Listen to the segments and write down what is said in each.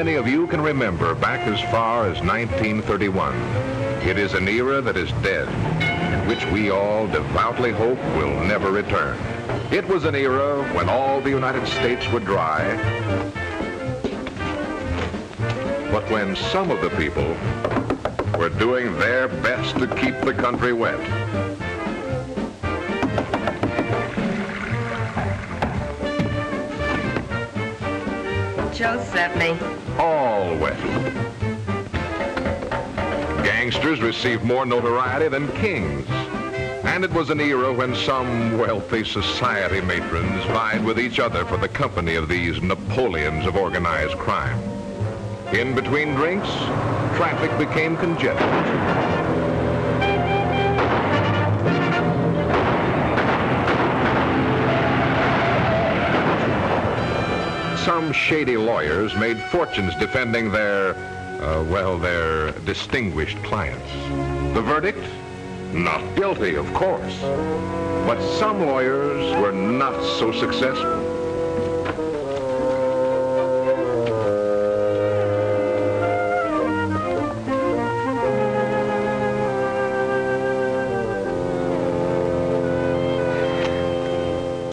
many of you can remember back as far as 1931? It is an era that is dead, which we all devoutly hope will never return. It was an era when all the United States were dry, but when some of the people were doing their best to keep the country wet. Joe sent me. All wet. Gangsters received more notoriety than kings. And it was an era when some wealthy society matrons vied with each other for the company of these Napoleons of organized crime. In between drinks, traffic became congested. Some shady lawyers made fortunes defending their distinguished clients. The verdict? Not guilty, of course. But some lawyers were not so successful.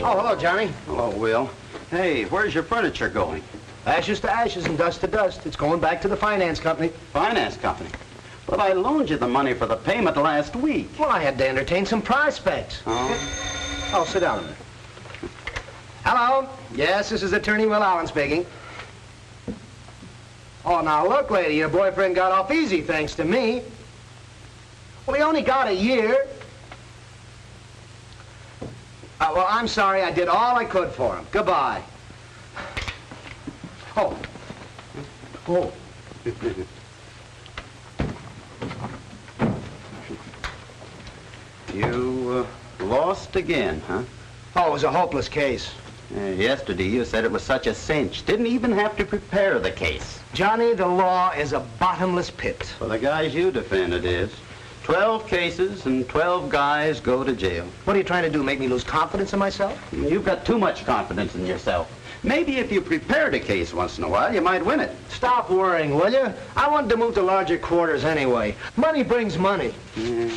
Oh, hello, Johnny. Hello, Will. Hey, where's your furniture going? Ashes to ashes and dust to dust. It's going back to the finance company. Finance company? But I loaned you the money for the payment last week. Well, I had to entertain some prospects. Oh? Oh, sit down a minute. Hello? Yes, this is Attorney Will Allen speaking. Oh, now look, lady, your boyfriend got off easy thanks to me. Well, he only got a year. Well, I'm sorry. I did all I could for him. Goodbye. Oh. Oh. You lost again, huh? Oh, it was a hopeless case. Yesterday you said it was such a cinch. Didn't even have to prepare the case. Johnny, the law is a bottomless pit. For the guys you defend, it is. 12 cases and 12 guys go to jail. What are you trying to do, make me lose confidence in myself? You've got too much confidence in yourself. Maybe if you prepared a case once in a while, you might win it. Stop worrying, will you? I wanted to move to larger quarters anyway. Money brings money. Yeah.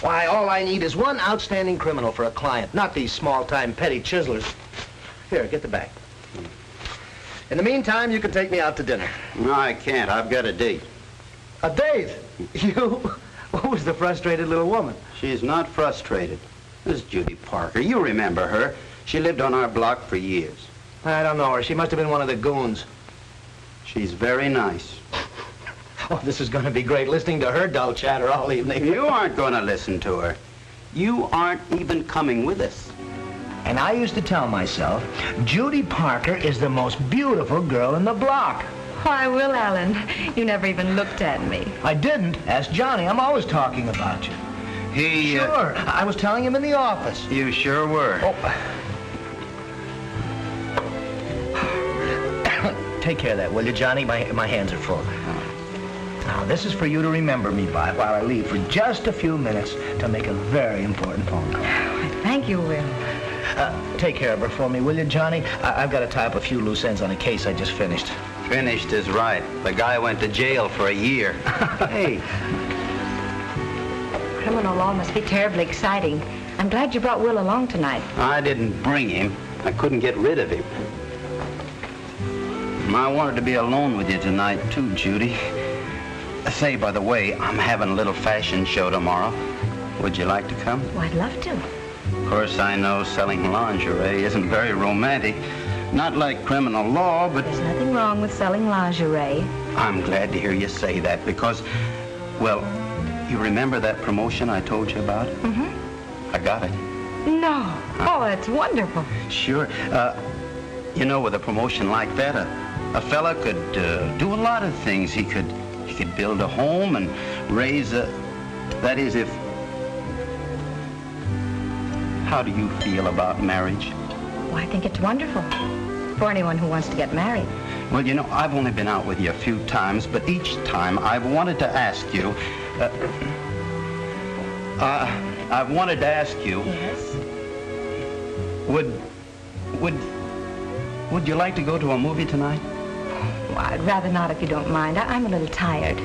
Why, all I need is one outstanding criminal for a client, not these small-time petty chiselers. Here, get the bag. In the meantime, you can take me out to dinner. No, I can't. I've got a date. A date? You? Who's the frustrated little woman? She's not frustrated. This is Judy Parker. You remember her. She lived on our block for years. I don't know her. She must have been one of the goons. She's very nice. Oh, this is going to be great, listening to her dull chatter all evening. You aren't going to listen to her. You aren't even coming with us. And I used to tell myself, Judy Parker is the most beautiful girl in the block. Why, Will Allen, you never even looked at me. I didn't. Ask Johnny. I'm always talking about you. He... Sure. I was telling him in the office. You sure were. Oh. Take care of that, will you, Johnny? My hands are full. Now, this is for you to remember me by while I leave for just a few minutes to make a very important phone call. Thank you, Will. Take care of her for me, will you, Johnny? I've got to tie up a few loose ends on a case I just finished. Finished is right. The guy went to jail for a year. Hey. Criminal law must be terribly exciting. I'm glad you brought Will along tonight. I didn't bring him. I couldn't get rid of him. I wanted to be alone with you tonight, too, Judy. Say, by the way, I'm having a little fashion show tomorrow. Would you like to come? Oh, I'd love to. Of course, I know selling lingerie isn't very romantic. Not like criminal law, but... There's nothing wrong with selling lingerie. I'm glad to hear you say that because, well, you remember that promotion I told you about? Mm-hmm. I got it. No. Oh, that's wonderful. Sure. You know, with a promotion like that, a fella could do a lot of things. He could build a home and raise a... That is, if... How do you feel about marriage? Oh, I think it's wonderful for anyone who wants to get married. Well, you know, I've only been out with you a few times, but each time I've wanted to ask you... I've wanted to ask you... Yes? Would you like to go to a movie tonight? I'd rather not if you don't mind. I'm a little tired.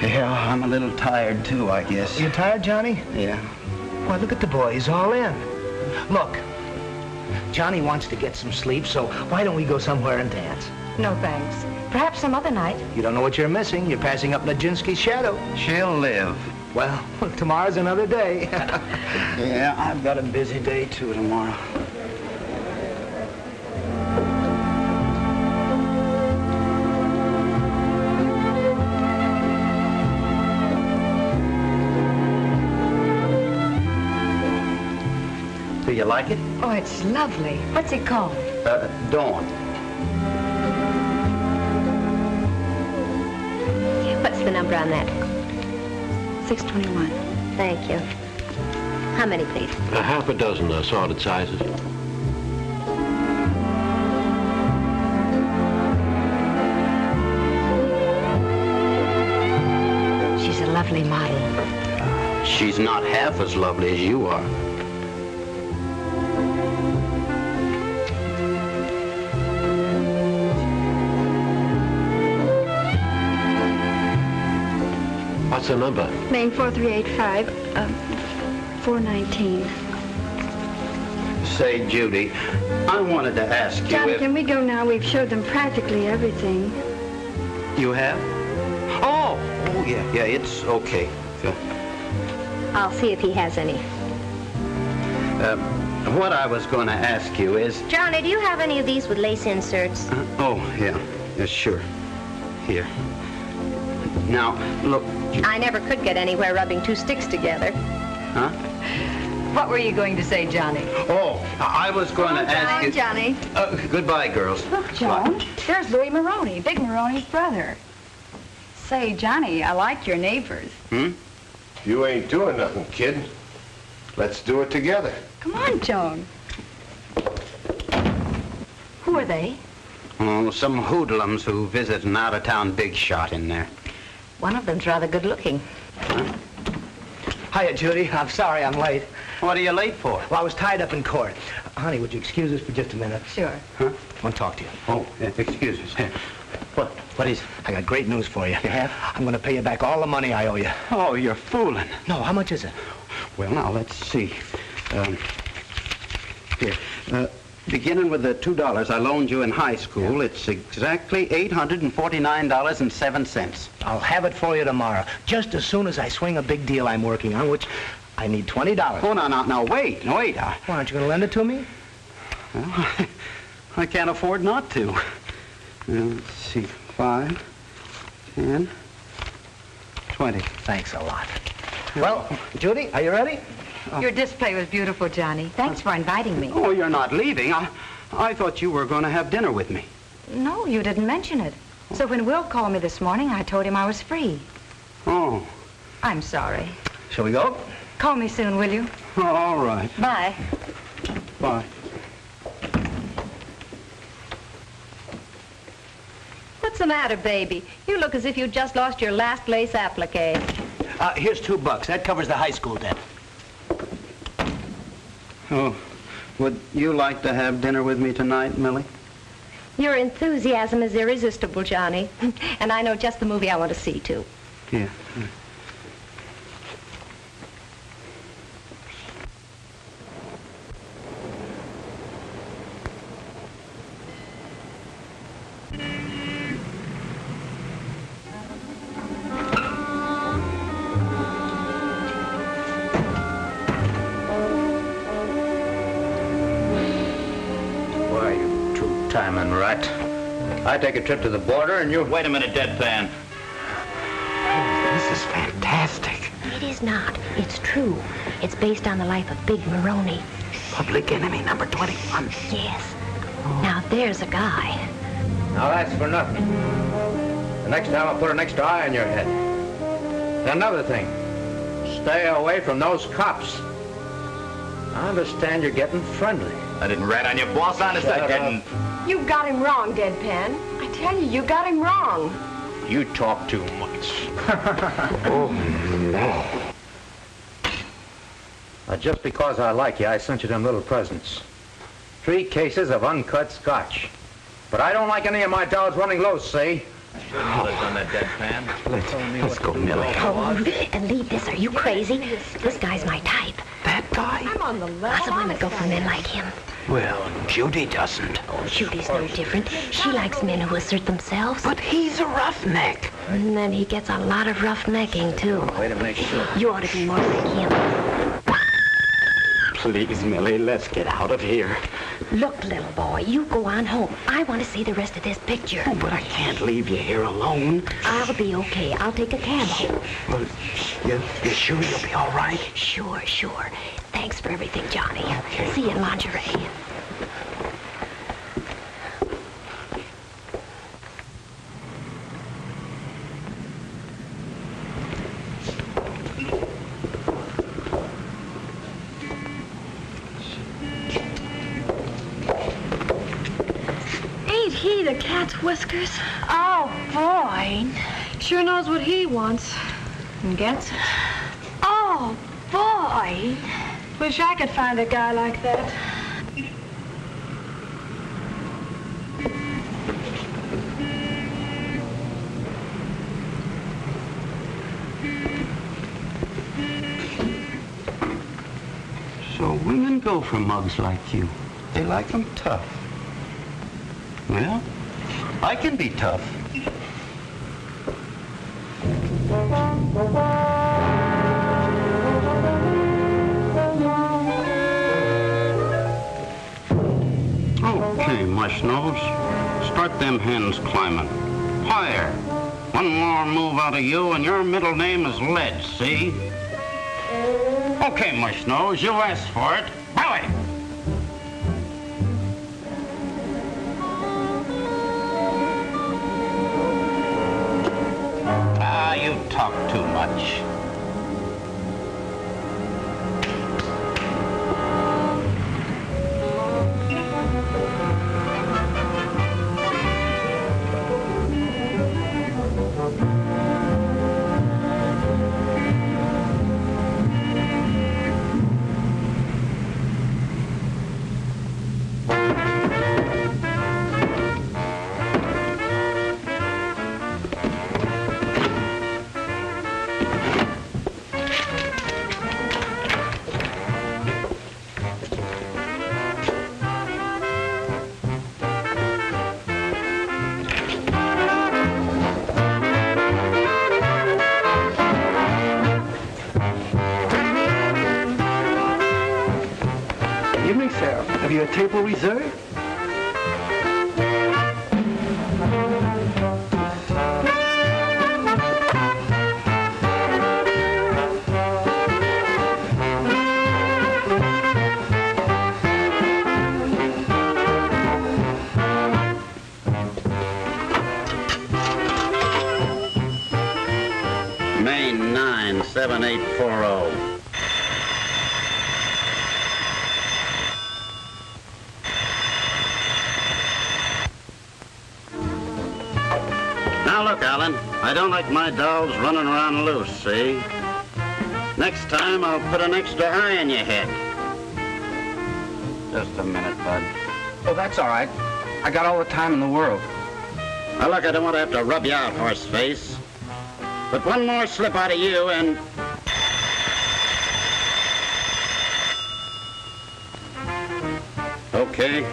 Yeah, I'm a little tired, too, I guess. You tired, Johnny? Yeah. Well, look at the boy. He's all in. Look, Johnny wants to get some sleep, so why don't we go somewhere and dance? No, thanks. Perhaps some other night. You don't know what you're missing. You're passing up Nijinsky's shadow. She'll live. Well, tomorrow's another day. Yeah, I've got a busy day, too, tomorrow. Do you like it? Oh, it's lovely. What's it called? Dawn. What's the number on that? 621. Thank you. How many, please? Half a dozen assorted sizes. She's a lovely model. She's not half as lovely as you are. What's the number? Main 4385, 419. Say, Judy, I wanted to ask you Johnny, if... can we go now? We've showed them practically everything. You have? Oh, yeah, it's okay. I'll see if he has any. What I was going to ask you is... Johnny, do you have any of these with lace inserts? Yeah, sure. Here. Now, look... I never could get anywhere rubbing two sticks together. Huh? What were you going to say, Johnny? Oh, I was going to ask you... Johnny. Goodbye, girls. Look, Joan, there's Louis Maroney, Big Maroney's brother. Say, Johnny, I like your neighbors. You ain't doing nothing, kid. Let's do it together. Come on, Joan. Who are they? Oh, some hoodlums who visit an out-of-town big shot in there. One of them's rather good looking. Hiya, Judy. I'm sorry I'm late. What are you late for? Well, I was tied up in court. Honey, would you excuse us for just a minute? Sure. Huh? I want to talk to you. Oh, excuse us. What is... I got great news for you. You have? I'm going to pay you back all the money I owe you. Oh, you're fooling. No, how much is it? Well, now, let's see. Here. Beginning with the $2 I loaned you in high school, it's exactly $849.07. I'll have it for you tomorrow, just as soon as I swing a big deal I'm working on, which I need $20. Oh, no, wait. Why, aren't you going to lend it to me? Well, I can't afford not to. Let's see, 5, 10, 20. Thanks a lot. Well, Judy, are you ready? Your display was beautiful, Johnny. Thanks for inviting me. Oh, you're not leaving. I thought you were going to have dinner with me. No, you didn't mention it. So when Will called me this morning, I told him I was free. Oh. I'm sorry. Shall we go? Call me soon, will you? Oh, all right. Bye. Bye. What's the matter, baby? You look as if you just lost your last lace applique. Here's $2. That covers the high school debt. Oh, would you like to have dinner with me tonight, Millie? Your enthusiasm is irresistible, Johnny. And I know just the movie I want to see, too. Yeah. Timing right. I take a trip to the border and you... Wait a minute, deadpan. This is fantastic. It is not. It's true. It's based on the life of Big Maroney. Public enemy number 21. Yes. Now, there's a guy. Now that's for nothing. The next time I'll put an extra eye on your head. And another thing. Stay away from those cops. I understand you're getting friendly. I didn't rat on your boss, honest, I didn't. You got him wrong, Deadpan. I tell you got him wrong. You talk too much. Oh, no. Just because I like you, I sent you them little presents. 3 cases of uncut scotch. But I don't like any of my dolls running loose, see? Let's go, Millie. Oh, and leave this. Are you crazy? This guy's my type. That guy? Lots of women go for men like him. Well, Judy doesn't. Oh, Judy's no different. She likes men who assert themselves. But he's a roughneck. And then he gets a lot of roughnecking, too. Way to make sure. You ought to be more like him. Please, Millie, let's get out of here. Look, little boy, you go on home. I want to see the rest of this picture. Oh, but I can't leave you here alone. I'll be okay. I'll take a cab home. Well, you sure you'll be all right? Sure. Thanks for everything, Johnny. Okay. See you in lingerie. Ain't he the cat's whiskers? Oh, boy. Sure knows what he wants. And gets it. Oh, boy. Wish I could find a guy like that. So women go for mugs like you. They like them tough. Well, I can be tough. Okay, mush nose. Start them hens climbing. Higher. One more move out of you and your middle name is Lead, see? Okay, mush nose, you asked for it. Bowie! You talk too much. Have you a table reserved? Main 97840. Now look, Alan, I don't like my dolls running around loose, see? Next time I'll put an extra eye in your head. Just a minute, bud. Oh, that's all right. I got all the time in the world. Now look, I don't want to have to rub you out, horse face. But one more slip out of you and... Okay?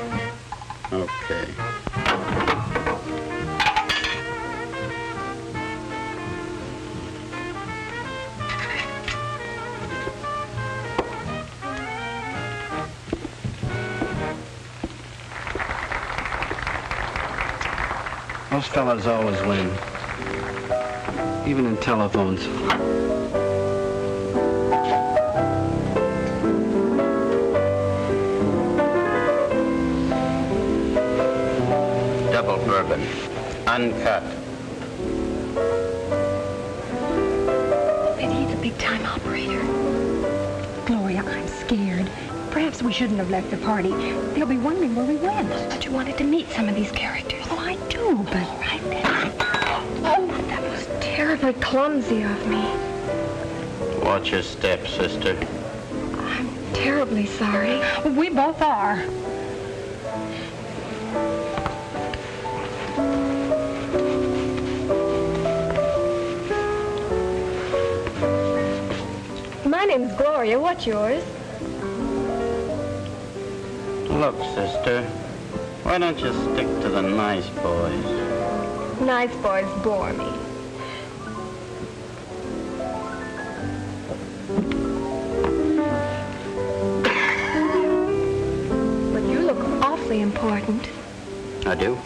Okay. Those fellas always win. Even in telephones. Double bourbon. Uncut. And he's a big-time operator. Gloria, I'm scared. Perhaps we shouldn't have left the party. They'll be wondering where we went. But you wanted to meet some of these characters. Oh, I do, but... Right then. Oh, that was terribly clumsy of me. Watch your step, sister. I'm terribly sorry. We both are. My name's Gloria. What's yours? Look, sister, why don't you stick to the nice boys? Nice boys bore me. But you look awfully important. I do?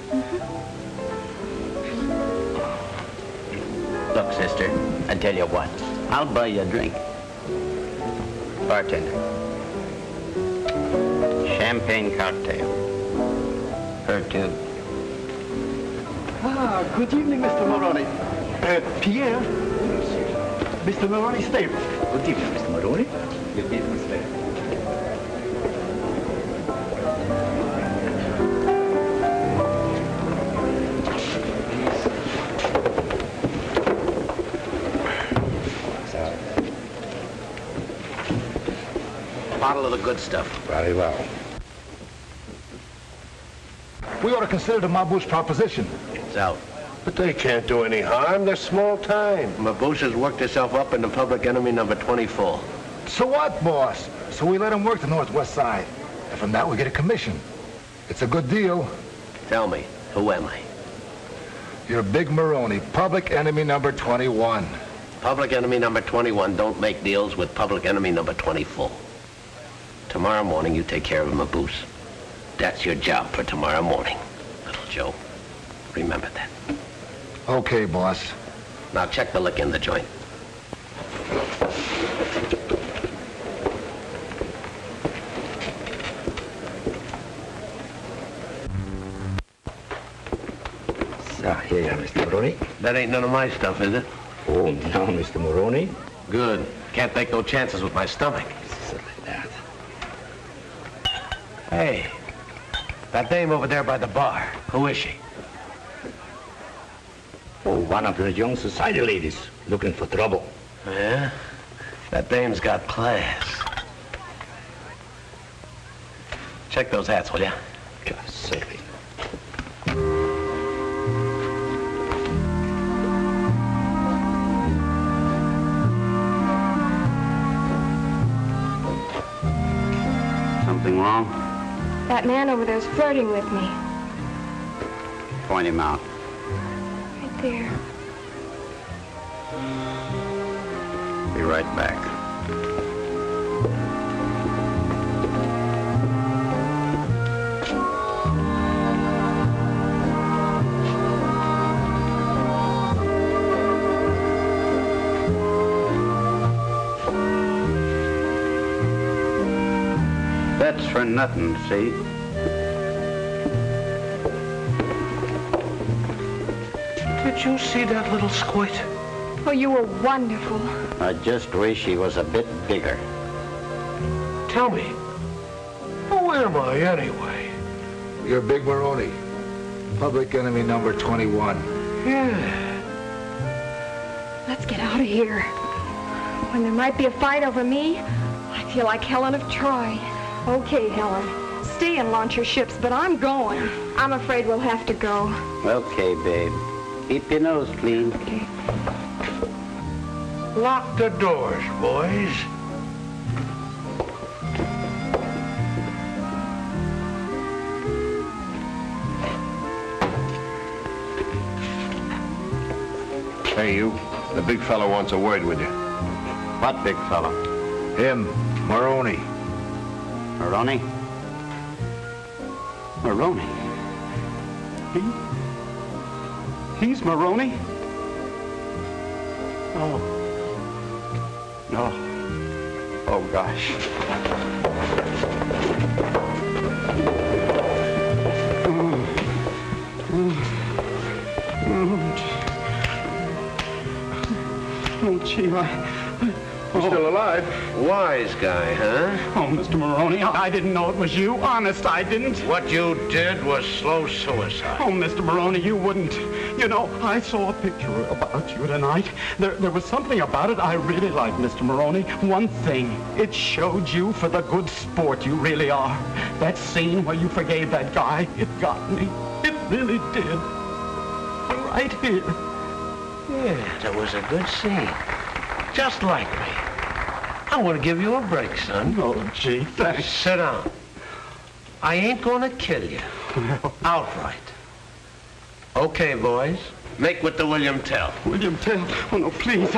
Look, sister, I tell you what. I'll buy you a drink. Bartender. Champagne cocktail. Her too. Ah, good evening, Mr. Moroni. Pierre. Mr. Moroni's stable. Good evening, Mr. Moroni. Good evening, sir. Bottle of the good stuff. Very well. We ought to consider the Mabouche proposition. It's out. But they can't do any harm. They're small time. Mabouche has worked herself up into public enemy number 24. So what, boss? So we let him work the Northwest Side. And from that, we get a commission. It's a good deal. Tell me, who am I? You're Big Moroni, public enemy number 21. Public enemy number 21 don't make deals with public enemy number 24. Tomorrow morning, you take care of Mabouche. That's your job for tomorrow morning, little Joe. Remember that. Okay, boss. Now check the lick in the joint. So, here you are, Mr. Moroni. That ain't none of my stuff, is it? Oh, no, Mr. Moroni. Good. Can't take no chances with my stomach. Something like that. Hey, that dame over there by the bar, who is she? Oh, one of the young society ladies looking for trouble. Yeah? That dame's got class. Check those hats, will ya? Just silly. Something wrong? That man over there's flirting with me. Point him out. Right there. Be right back. That's for nothing, see? Did you see that little squid? Oh, you were wonderful. I just wish he was a bit bigger. Tell me, who am I anyway? You're Big Moroni, public enemy number 21. Yeah. Let's get out of here. When there might be a fight over me, I feel like Helen of Troy. Okay, Helen. Stay and launch your ships, but I'm going. I'm afraid we'll have to go. Okay, babe. Keep your nose clean. Okay. Lock the doors, boys. Hey, you. The big fella wants a word with you. What big fella? Him, Moroni. Moroni? Moroni? He's Moroni? Oh. Oh, gosh. Oh, gee, You're still alive? Wise guy, huh? Oh, Mr. Moroni, I didn't know it was you. Honest, I didn't. What you did was slow suicide. Oh, Mr. Moroni, you wouldn't. You know, I saw a picture about you tonight. There was something about it I really liked, Mr. Moroni. One thing, it showed you for the good sport you really are. That scene where you forgave that guy, it got me. It really did. Right here. Yeah, that was a good scene. Just like me. I want to give you a break, son. Oh, gee, thanks. Sit down. I ain't gonna kill you. Outright. Okay, boys. Make with the William Tell. William Tell? Oh, no, please.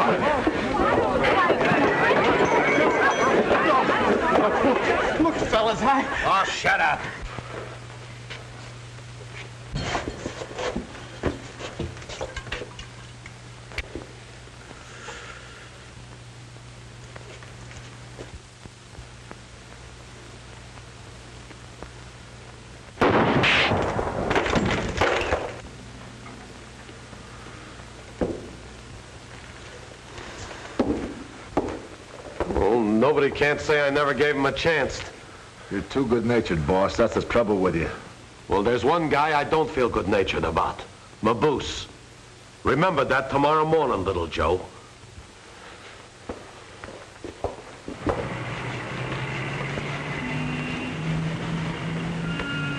Look, fellas, Oh, shut up. Well, nobody can't say I never gave him a chance. You're too good-natured, boss. That's the trouble with you. Well, there's one guy I don't feel good-natured about. Maboose. Remember that tomorrow morning, little Joe.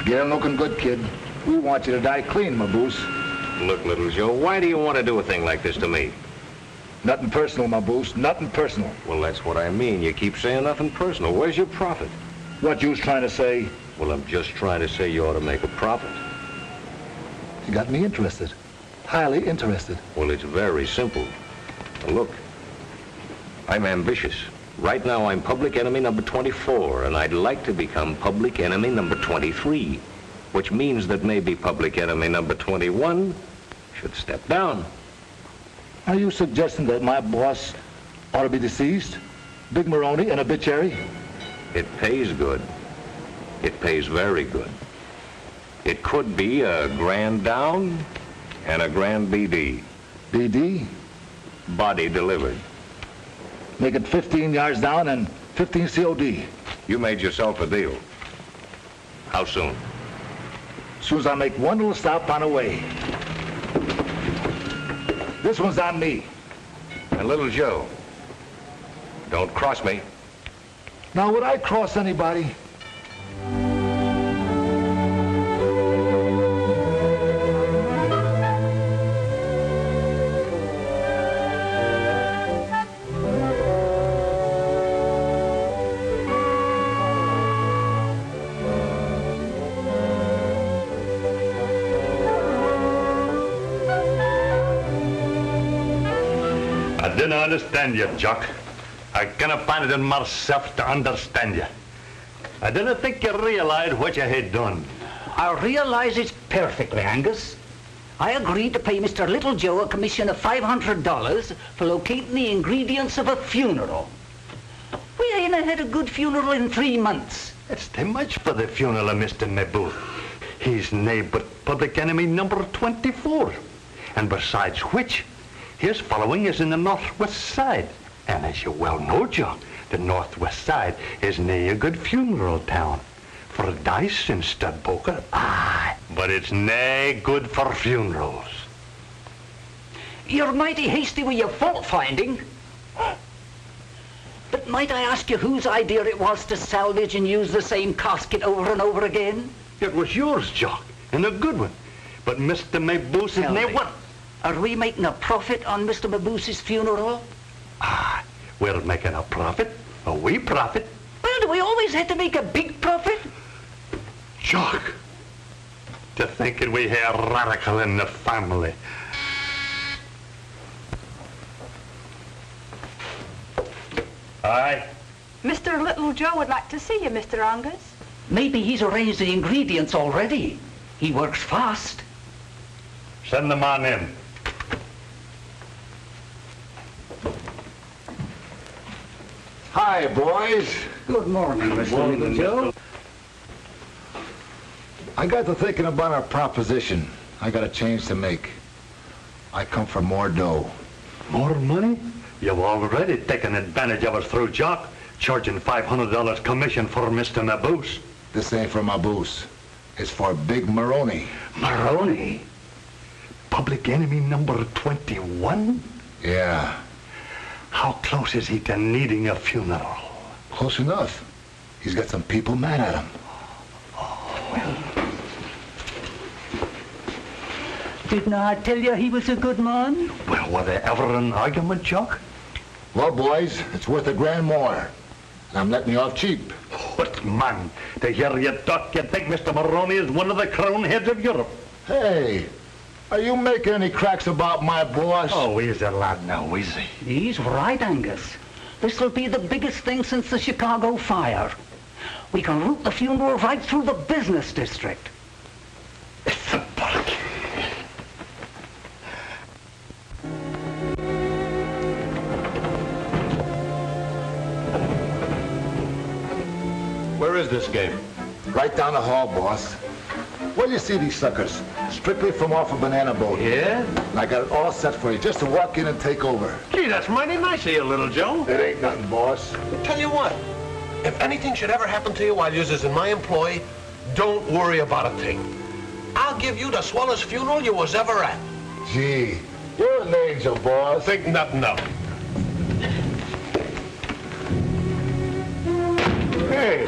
Get him looking good, kid. We want you to die clean, Maboose. Look, little Joe, why do you want to do a thing like this to me? Nothing personal, Maboose. Nothing personal. Well, that's what I mean. You keep saying nothing personal. Where's your profit? What you was trying to say? Well, I'm just trying to say you ought to make a profit. You got me interested. Highly interested. Well, it's very simple. Now, look, I'm ambitious. Right now, I'm public enemy number 24, and I'd like to become public enemy number 23, which means that maybe public enemy number 21 should step down. Are you suggesting that my boss ought to be deceased? Big Maroney, an obituary? It pays good. It pays very good. It could be a grand down and a grand BD. BD? Body delivered. Make it 15 yards down and 15 COD. You made yourself a deal. How soon? As soon as I make one little stop on the way. This one's on me. And little Joe, don't cross me. Now, would I cross anybody? I didn't understand you, Jock. I couldn't find it in myself to understand you. I didn't think you realized what you had done. I realize it perfectly, Angus. I agreed to pay Mr. Little Joe a commission of $500 for locating the ingredients of a funeral. We ain't had a good funeral in 3 months. It's too much for the funeral of Mr. Maboose. He's nae but public enemy number 24. And besides which, his following is in the northwest side. And as you well know, John, the northwest side is nae a good funeral town. For dice and stud poker, aye. But it's nae good for funerals. You're mighty hasty with your fault-finding. But might I ask you whose idea it was to salvage and use the same casket over and over again? It was yours, Jock, and a good one. But Mr. Maboose is nae what? Are we making a profit on Mr. Maboose's funeral? Ah, we're making a profit, a wee profit. Well, do we always have to make a big profit? Jock, to thinking we had a radical in the family. Aye. Mr. Little Joe would like to see you, Mr. Angus. Maybe he's arranged the ingredients already. He works fast. Send them on in. Hi, boys. Good morning, Mr. Little Joe. I got to thinking about our proposition. I got a change to make. I come for more dough. More money? You've already taken advantage of us through Jock, charging $500 commission for Mr. Maboose. This ain't for Maboose. It's for Big Maroney. Maroney? Public enemy number 21? Yeah. How close is he to needing a funeral? Close enough. He's got some people mad at him. Didn't I tell you he was a good man? Well, were there ever an argument, Jock? Well, boys, it's worth $1,000 more. And I'm letting you off cheap. What, man? To hear you talk, you think Mr. Maroney is one of the crown heads of Europe. Hey, are you making any cracks about my boss? Oh, he's a lad now, is he? He's right, Angus. This'll be the biggest thing since the Chicago fire. We can route the funeral right through the business district. It's a bulk. Where is this game? Right down the hall, boss. Where do you see these suckers? Strictly from off a banana boat. Yeah? And I got it all set for you, just to walk in and take over. Gee, that's mighty nice of you, little Joe. It ain't nothing, boss. Tell you what, if anything should ever happen to you while you're in my employ, don't worry about a thing. I'll give you the swellest funeral you was ever at. Gee, you're an angel, boss. Think nothing of it. Hey,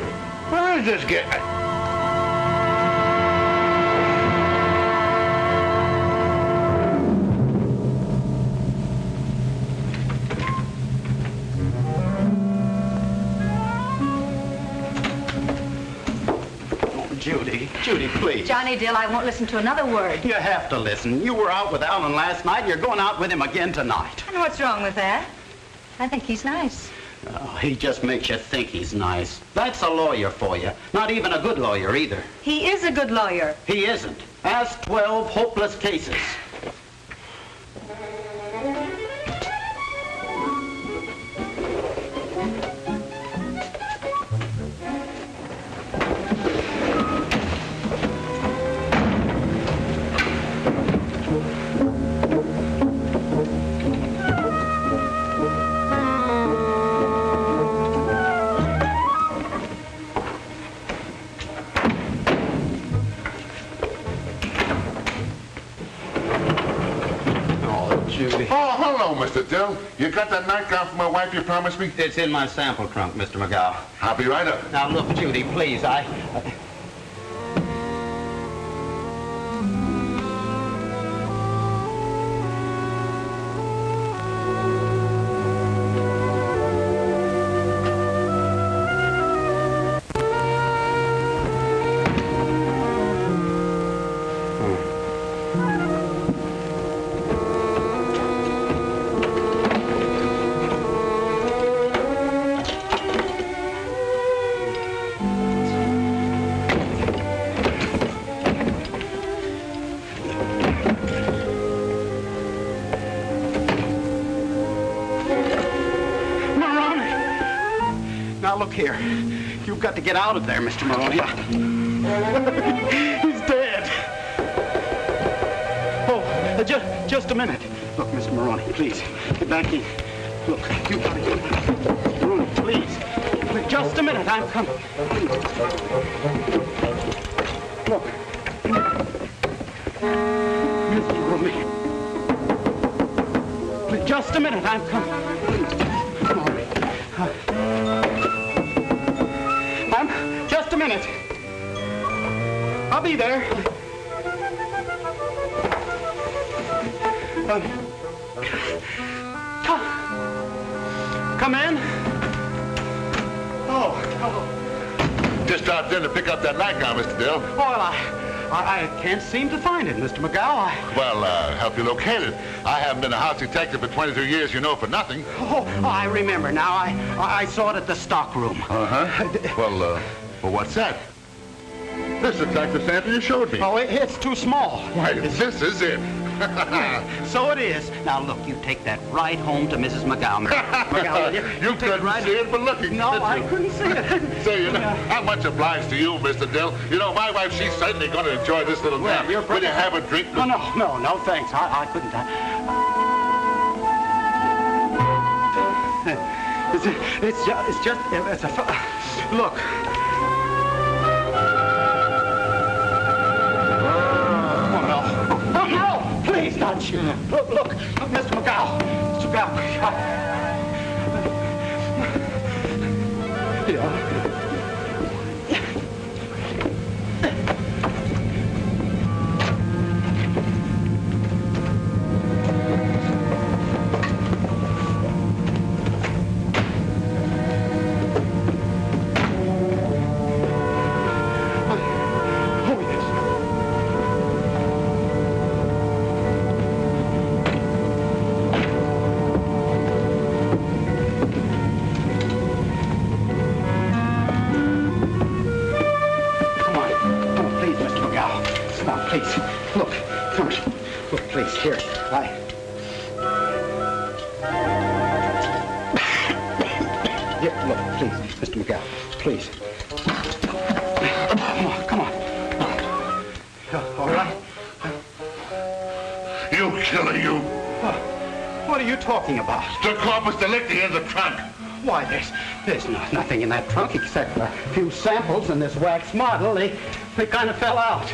where is this getting? Judy, please. Johnny Dill, I won't listen to another word. You have to listen. You were out with Alan last night, and you're going out with him again tonight. And what's wrong with that? I think he's nice. Oh, he just makes you think he's nice. That's a lawyer for you. Not even a good lawyer, either. He is a good lawyer. He isn't. Ask 12 hopeless cases. Oh, hello, Mr. Dill. You got that nightgown for my wife you promised me? It's in my sample trunk, Mr. McGow. I'll be right up. Now, look, Judy, please, Look here. You've got to get out of there, Mr. Maroney. He's dead. Oh, just a minute. Look, Mr. Maroney, please, get back in. Look, you've got to get back. Maroney, please. Just a minute, I'm coming. Look. Mr. Maroney. Please, just a minute, I'm coming. Just a minute. I'll be there. Come in. Oh. Just out there to pick up that nightgown, Mr. Dill. Well, I can't seem to find it, Mr. McGow. Well, help you locate it. I haven't been a house detective for 22 years, you know, for nothing. Oh, I remember now. I saw it at the stock room. Uh-huh. Well, what's that? This looks like the sample you showed me. Oh, it's too small. Why, this is it. So it is. Now, look, you take that right home to Mrs. McGow. McGow, you couldn't see it for looking. No, I couldn't see it. Say, you know, how much obliged to you, Mr. Dill. You know, my wife, she's certainly going to enjoy this little nap. Will you have a drink? No, thanks. I couldn't. It's a... Look. Oh, no! Please, not you. Look, Mr. McGow. Mr. McGow. Yeah. Here, Here, look, please, Mr. McGowan, please. Come on. All right? You killer, you. What are you talking about? The corpus delicti in the trunk. Why, there's nothing in that trunk except a few samples and this wax model. They kind of fell out.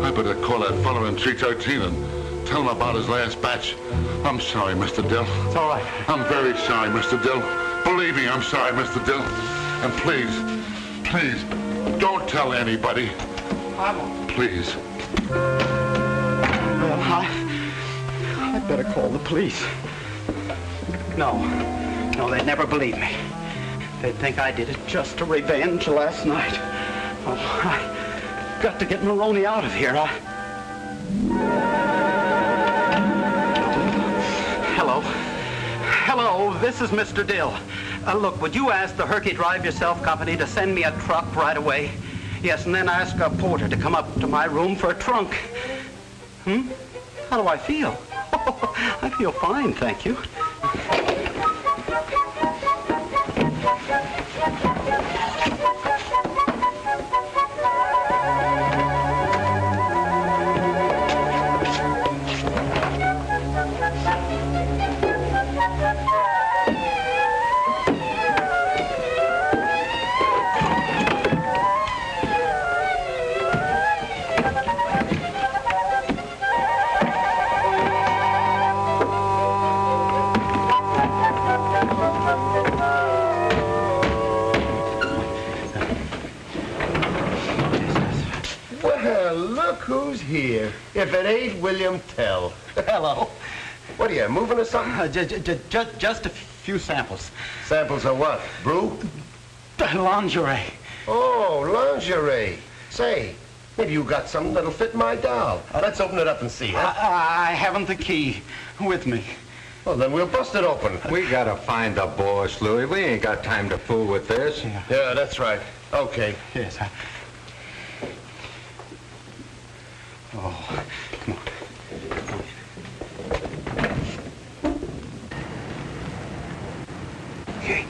I better call that fellow in 313 and tell him about his last batch. I'm sorry, Mr. Dill. It's all right. I'm very sorry, Mr. Dill. Believe me, I'm sorry, Mr. Dill. And please, don't tell anybody. I won't. Please. Well, I'd better call the police. No, they'd never believe me. They'd think I did it just to revenge last night. Oh, I got to get Maroney out of here. Hello, this is Mr. Dill. Look, would you ask the Herky Drive Yourself Company to send me a truck right away? Yes, and then ask a porter to come up to my room for a trunk. How do I feel? I feel fine, thank you. Who's here? If it ain't William Tell. Hello. What are you, moving or something? Just a few samples. Samples of what? Brew? Lingerie. Oh, lingerie. Say, maybe you got something that'll fit my doll. Let's open it up and see, huh? I haven't the key with me. Well, then we'll bust it open. We gotta find the boss, Louis. We ain't got time to fool with this. Yeah, that's right. Okay. Yes, Oh, come on. Okay.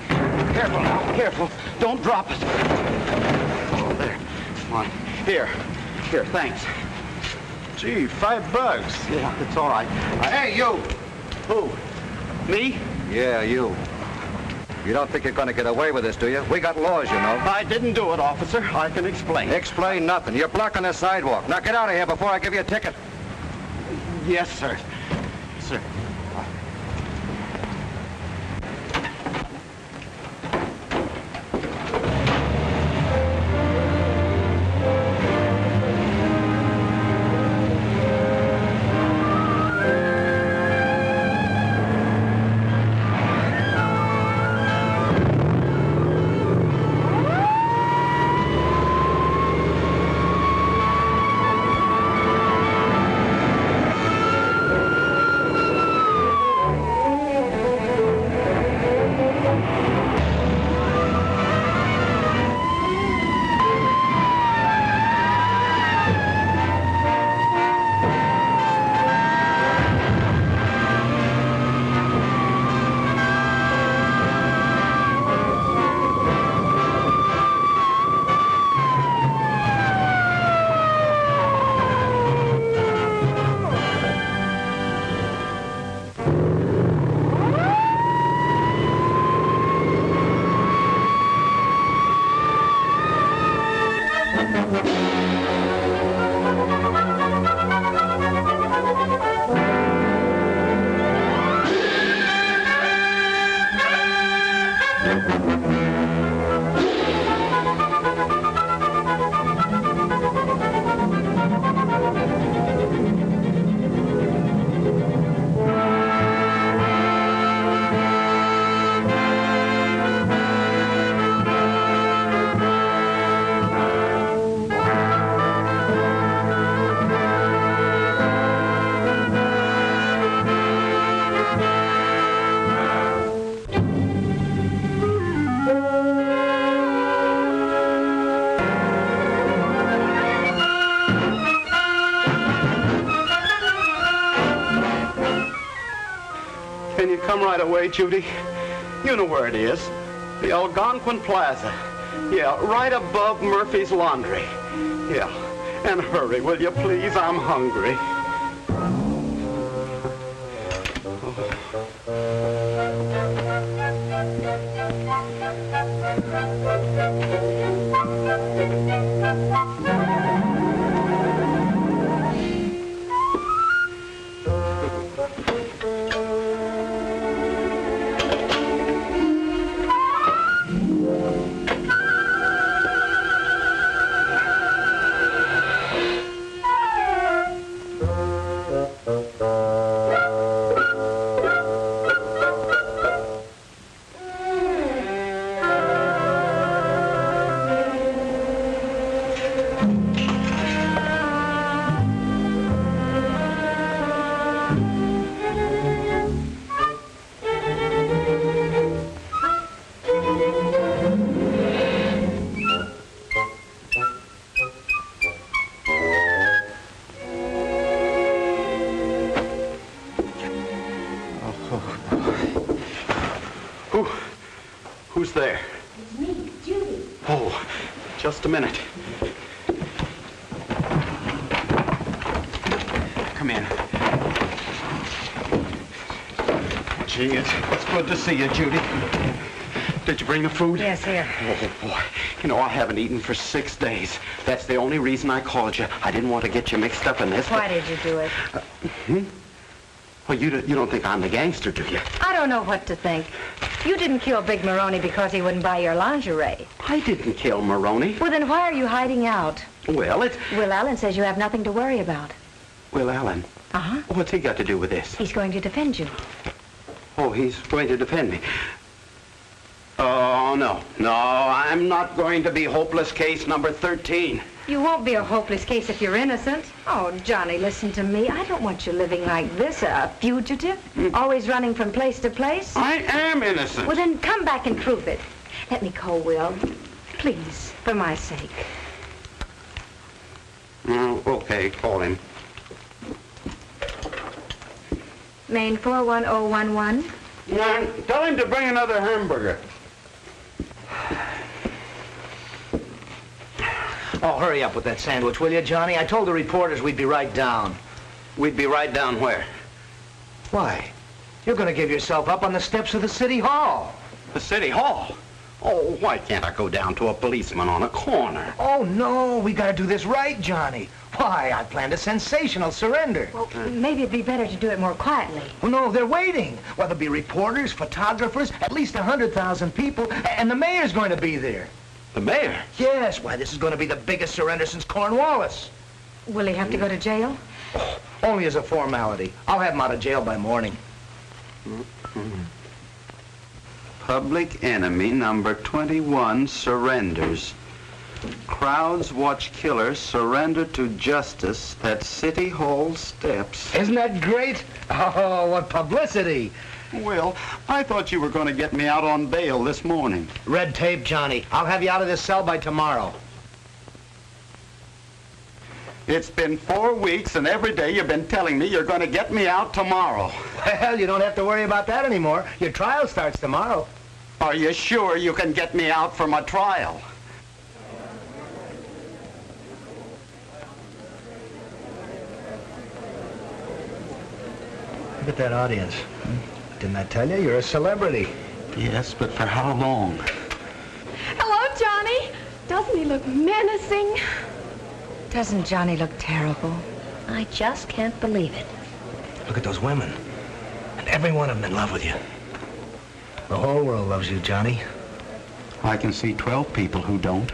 Careful now, careful. Don't drop it. Oh, there. Come on. Here, thanks. Gee, $5. Yeah, it's all right. Hey, you! Who? Me? Yeah, you. You don't think you're gonna get away with this, do you? We got laws, you know. I didn't do it, officer. I can explain. Explain nothing. You're blocking the sidewalk. Now get out of here before I give you a ticket. Yes, sir. Sir. And you come right away, Judy. You know where it is. The Algonquin Plaza. Yeah, right above Murphy's Laundry. Yeah. And hurry, will you please? I'm hungry. Who's there? It's me, Judy. Oh, just a minute. Come in. Gee, it's good to see you, Judy. Did you bring the food? Yes, here. Oh, boy. You know, I haven't eaten for 6 days. That's the only reason I called you. I didn't want to get you mixed up in this. Why did you do it? Well, you don't think I'm the gangster, do you? I don't know what to think. You didn't kill Big Maroney because he wouldn't buy your lingerie. I didn't kill Maroney. Well, then why are you hiding out? Well, Will Allen says you have nothing to worry about. Will Allen? Uh-huh. What's he got to do with this? He's going to defend you. Oh, he's going to defend me. Oh, no. No, I'm not going to be hopeless case number 13. You won't be a hopeless case if you're innocent. Oh, Johnny, listen to me. I don't want you living like this, a fugitive, always running from place to place. I am innocent. Well, then come back and prove it. Let me call Will. Please, for my sake. Okay, call him. Main 41011. Tell him to bring another hamburger. Oh, hurry up with that sandwich, will you, Johnny? I told the reporters we'd be right down. We'd be right down where? Why? You're going to give yourself up on the steps of the City Hall. The City Hall? Oh, why can't I go down to a policeman on a corner? Oh, no, we got to do this right, Johnny. Why, I planned a sensational surrender. Well, maybe it'd be better to do it more quietly. Oh, no, they're waiting. Well, there'll be reporters, photographers, at least 100,000 people, and the mayor's going to be there. The mayor? Yes, why, this is going to be the biggest surrender since Cornwallis. Will he have to go to jail? Oh, only as a formality. I'll have him out of jail by morning. Public enemy number 21 surrenders. Crowds watch killer surrender to justice at City Hall steps. Isn't that great? Oh, what publicity. Well, I thought you were going to get me out on bail this morning. Red tape, Johnny. I'll have you out of this cell by tomorrow. It's been 4 weeks, and every day you've been telling me you're going to get me out tomorrow. Well, you don't have to worry about that anymore. Your trial starts tomorrow. Are you sure you can get me out for my trial? Look at that audience. Didn't I tell you? You're a celebrity. Yes, but for how long? Hello, Johnny. Doesn't he look menacing? Doesn't Johnny look terrible? I just can't believe it. Look at those women. And every one of them in love with you. The whole world loves you, Johnny. I can see 12 people who don't.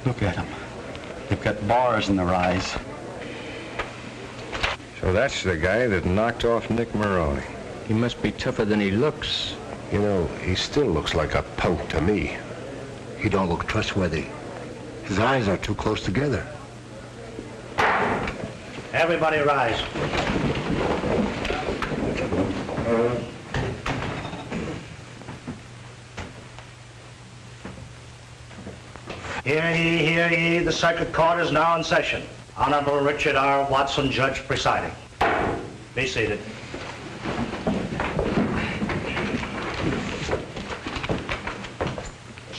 Look at them. They've got bars in their eyes. So that's the guy that knocked off Nick Maroney. He must be tougher than he looks. You know, he still looks like a punk to me. He don't look trustworthy. His eyes are too close together. Everybody rise. Hear ye, hear ye. The circuit court is now in session. Honorable Richard R. Watson, judge presiding. Be seated.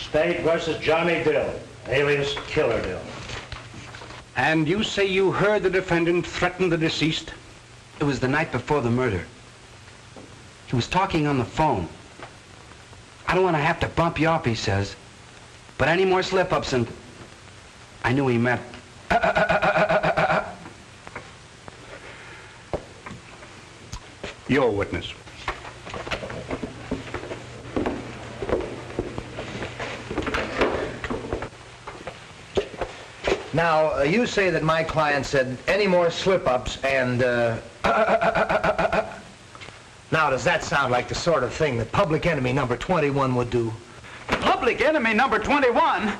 State versus Johnny Dill, alias Killer Dill. And you say you heard the defendant threaten the deceased? It was the night before the murder. He was talking on the phone. I don't want to have to bump you up, he says. But any more slip-ups and... I knew he meant... You're a witness. Now, you say that my client said any more slip-ups and, Now, does that sound like the sort of thing that public enemy number 21 would do? Public enemy number 21?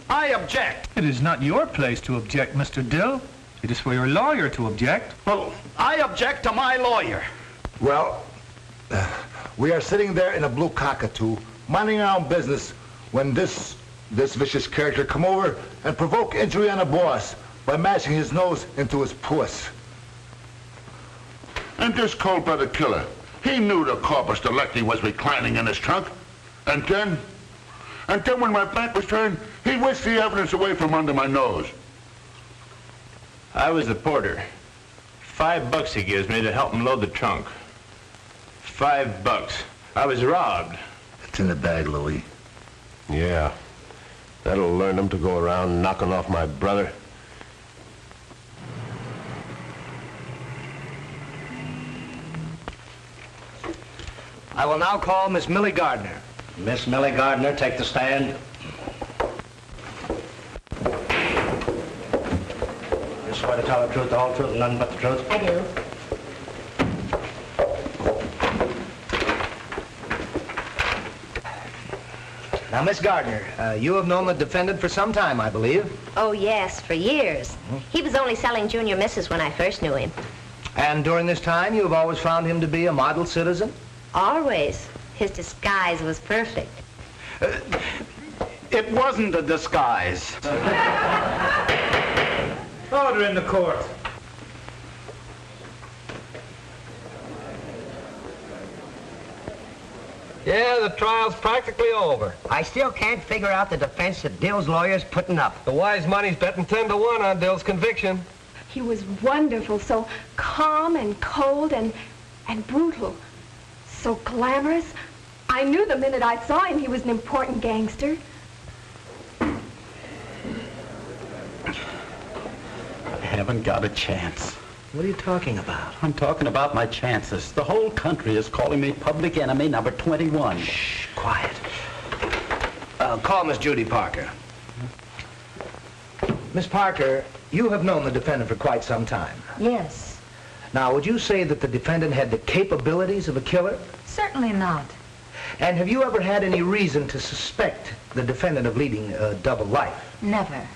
I object. It is not your place to object, Mr. Dill. It is for your lawyer to object. Well, I object to my lawyer. Well, we are sitting there in a blue cockatoo, minding our own business, when this vicious character come over and provoke injury on the boss by mashing his nose into his puss. And this cold-blooded killer, he knew the corpus delicti was reclining in his trunk. And then when my back was turned, he whisked the evidence away from under my nose. I was the porter. $5 he gives me to help him load the trunk. $5. I was robbed. It's in the bag, Louis. Yeah. That'll learn him to go around knocking off my brother. I will now call Miss Millie Gardner. Miss Millie Gardner, take the stand. You swear to tell the truth, the whole truth, and nothing but the truth? I do. Now, Miss Gardner, you have known the defendant for some time, I believe. Oh, yes, for years. He was only selling junior misses when I first knew him. And during this time, you have always found him to be a model citizen? Always. His disguise was perfect. It wasn't a disguise. Order in the court. Yeah, the trial's practically over. I still can't figure out the defense that Dill's lawyer's putting up. The wise money's betting 10 to 1 on Dill's conviction. He was wonderful, so calm and cold and brutal. So glamorous. I knew the minute I saw him he was an important gangster. I haven't got a chance. What are you talking about? I'm talking about my chances. The whole country is calling me public enemy number 21. Shh, quiet. Call Miss Judy Parker. Miss Parker, you have known the defendant for quite some time. Yes. Now, would you say that the defendant had the capabilities of a killer? Certainly not. And have you ever had any reason to suspect the defendant of leading a double life? Never.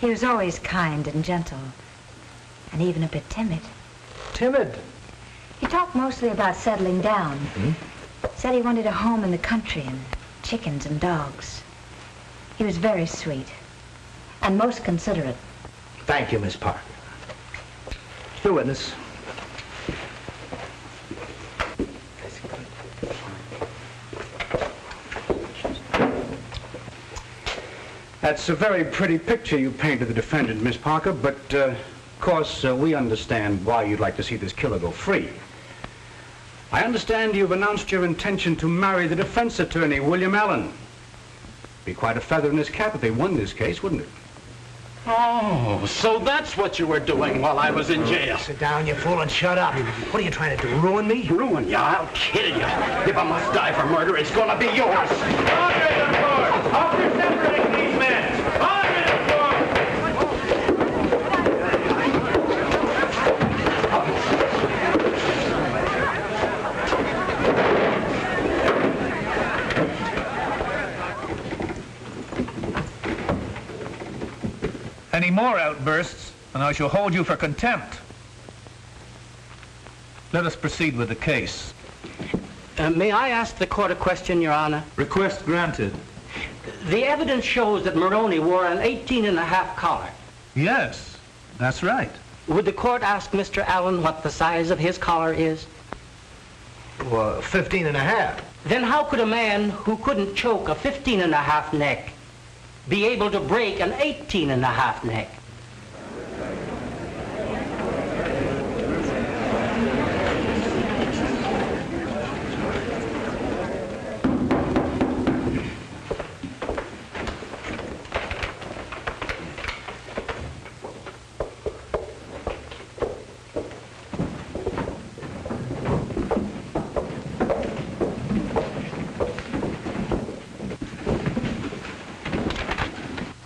He was always kind and gentle, and even a bit timid. Timid? He talked mostly about settling down. Said he wanted a home in the country and chickens and dogs. He was very sweet and most considerate. Thank you, Miss Parker. Mr. Witness. That's a very pretty picture you paint of the defendant, Miss Parker, but, of course, we understand why you'd like to see this killer go free. I understand you've announced your intention to marry the defense attorney, William Allen. Be quite a feather in his cap if they won this case, wouldn't it? Oh, so that's what you were doing while I was in jail. Sit down, you fool, and shut up. What are you trying to do, ruin me? Ruin you? I'll kill you. If I must die for murder, it's gonna be yours. Order in the court! After separating these men! Order in the court! Any more outbursts, and I shall hold you for contempt. Let us proceed with the case. May I ask the court a question, Your Honor? Request granted. The evidence shows that Maroney wore an 18.5 collar. Yes, that's right. Would the court ask Mr. Allen what the size of his collar is? Well, 15.5. Then how could a man who couldn't choke a 15-and-a-half neck be able to break an 18-and-a-half neck?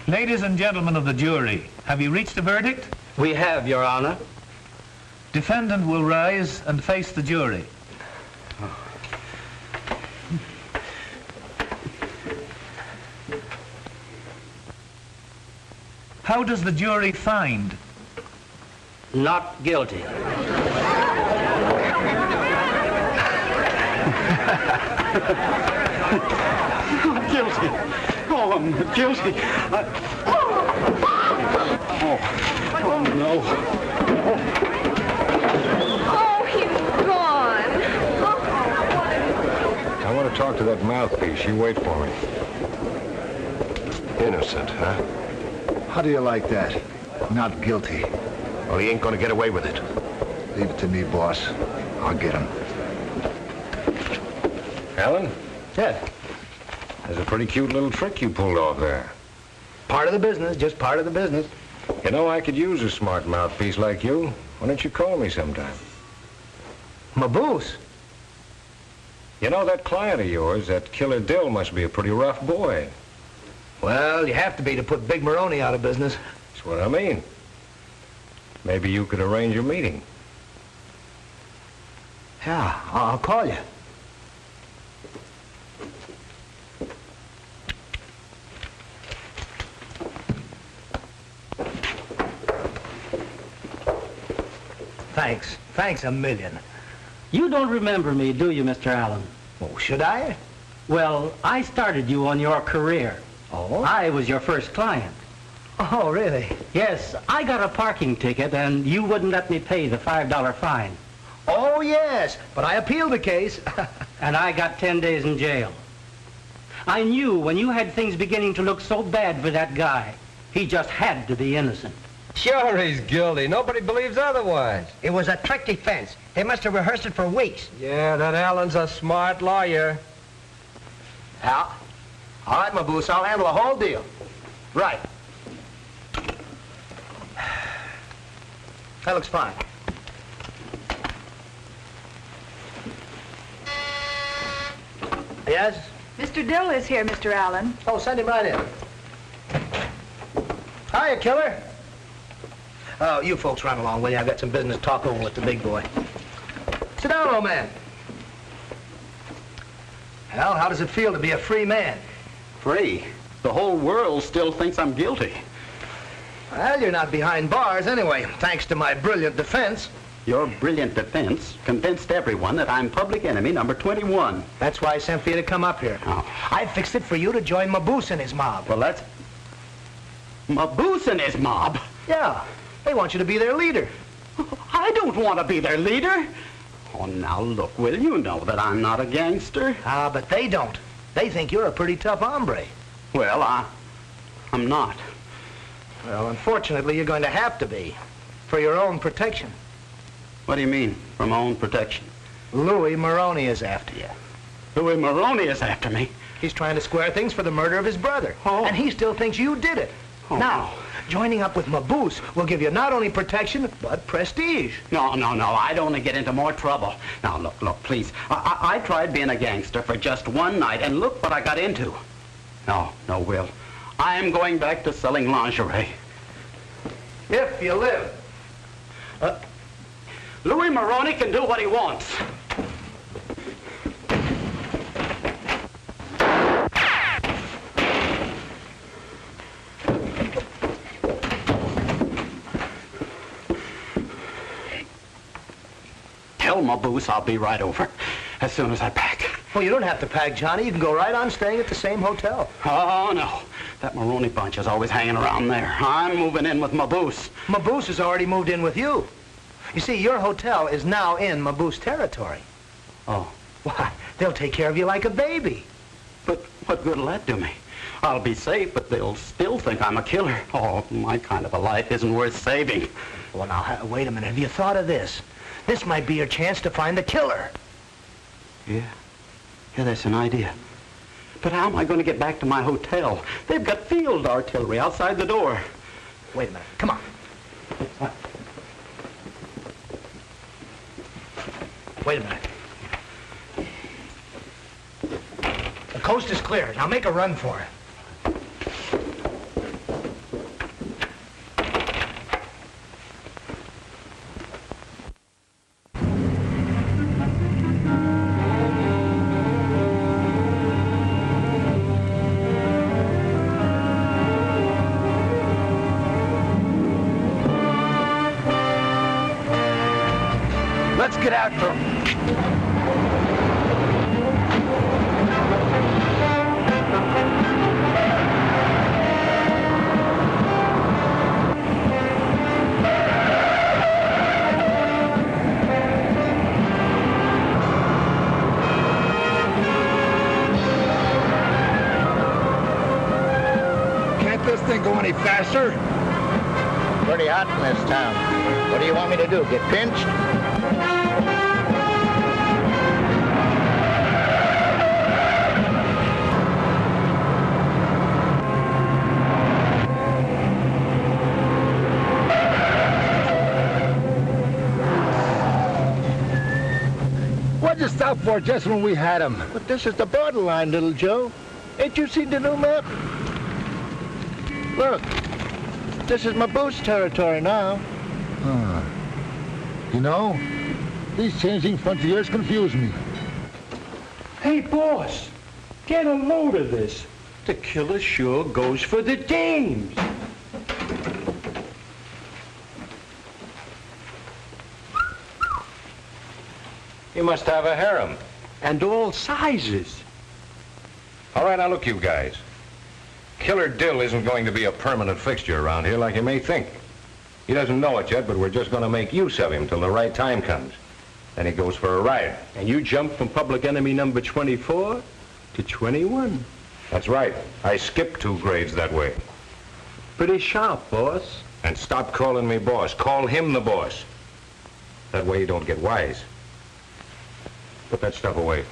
Ladies and gentlemen of the jury, have you reached a verdict? We have, Your Honor. Defendant will rise and face the jury. How does the jury find? Not guilty. Guilty. Oh, I'm guilty. Oh, no. Oh, he's gone. I want to talk to that mouthpiece. You wait for me. Innocent, huh? How do you like that? Not guilty. Well, he ain't gonna get away with it. Leave it to me, boss. I'll get him. Alan? Yeah. There's a pretty cute little trick you pulled off there. Part of the business, just part of the business. You know, I could use a smart mouthpiece like you. Why don't you call me sometime? Maboose? You know, that client of yours, that killer Dill, must be a pretty rough boy. Well, you have to be to put Big Maroney out of business. That's what I mean. Maybe you could arrange a meeting. Yeah, I'll call you. Thanks. Thanks a million. You don't remember me, do you, Mr. Allen? Oh, should I? Well, I started you on your career. Oh? I was your first client. Oh, really? Yes, I got a parking ticket, and you wouldn't let me pay the $5 fine. Oh, yes, but I appealed the case. And I got 10 days in jail. I knew when you had things beginning to look so bad for that guy, he just had to be innocent. Sure he's guilty. Nobody believes otherwise. It was a trick defense. They must have rehearsed it for weeks. Yeah, that Allen's a smart lawyer. Al? All right, Maboose, I'll handle the whole deal. Right. That looks fine. Yes? Mr. Dill is here, Mr. Allen. Oh, send him right in. Hiya, killer. Oh, you folks run along, will you? I've got some business to talk over with the big boy. Sit down, old man. Well, how does it feel to be a free man? Free? The whole world still thinks I'm guilty. Well, you're not behind bars anyway, thanks to my brilliant defense. Your brilliant defense convinced everyone that I'm public enemy number 21. That's why I sent for you to come up here. Oh. I fixed it for you to join Maboose and his mob. Well, that's... Maboose and his mob? Yeah. They want you to be their leader. I don't want to be their leader. Oh, now look, Will, you know that I'm not a gangster. Ah, but they don't. They think you're a pretty tough hombre. Well, I'm not. Well, unfortunately, you're going to have to be. For your own protection. What do you mean, for my own protection? Louis Maroney is after you. Louis Maroney is after me? He's trying to square things for the murder of his brother. Oh. And he still thinks you did it. Oh. Now, joining up with Maboose will give you not only protection, but prestige. No, I'd only get into more trouble. Now, look, please. I tried being a gangster for just one night, and look what I got into. No, Will. I'm going back to selling lingerie. If you live. Louis Maroney can do what he wants. Tell Maboose I'll be right over as soon as I pack. Well, you don't have to pack, Johnny. You can go right on staying at the same hotel. Oh, no. That Maroney bunch is always hanging around there. I'm moving in with Maboose. Maboose has already moved in with you. You see, your hotel is now in Maboose territory. Oh. Why, They'll take care of you like a baby. But what good'll that do me? I'll be safe, but they'll still think I'm a killer. Oh, my kind of a life isn't worth saving. Well, now, wait a minute. Have you thought of this? This might be your chance to find the killer. Yeah, that's an idea. But how am I going to get back to my hotel? They've got field artillery outside the door. Wait a minute. Come on. Wait a minute. The coast is clear. Now make a run for it. Let's get out for... Can't this thing go any faster? Pretty hot in this town. What do you want me to do, get pinched? What'd you stop for just when we had him? But this is the borderline, little Joe. Ain't you seen the new map? Look, this is my boost territory now. You know, these changing frontiers confuse me. Hey, boss, get a load of this. The killer sure goes for the dames. You must have a harem. And all sizes. All right, now look, you guys. Killer Dill isn't going to be a permanent fixture around here like you may think. He doesn't know it yet, but we're just going to make use of him till the right time comes. Then he goes for a ride. And you jump from public enemy number 24 to 21. That's right. I skipped 2 grades that way. Pretty sharp, boss. And stop calling me boss. Call him the boss. That way you don't get wise. Put that stuff away.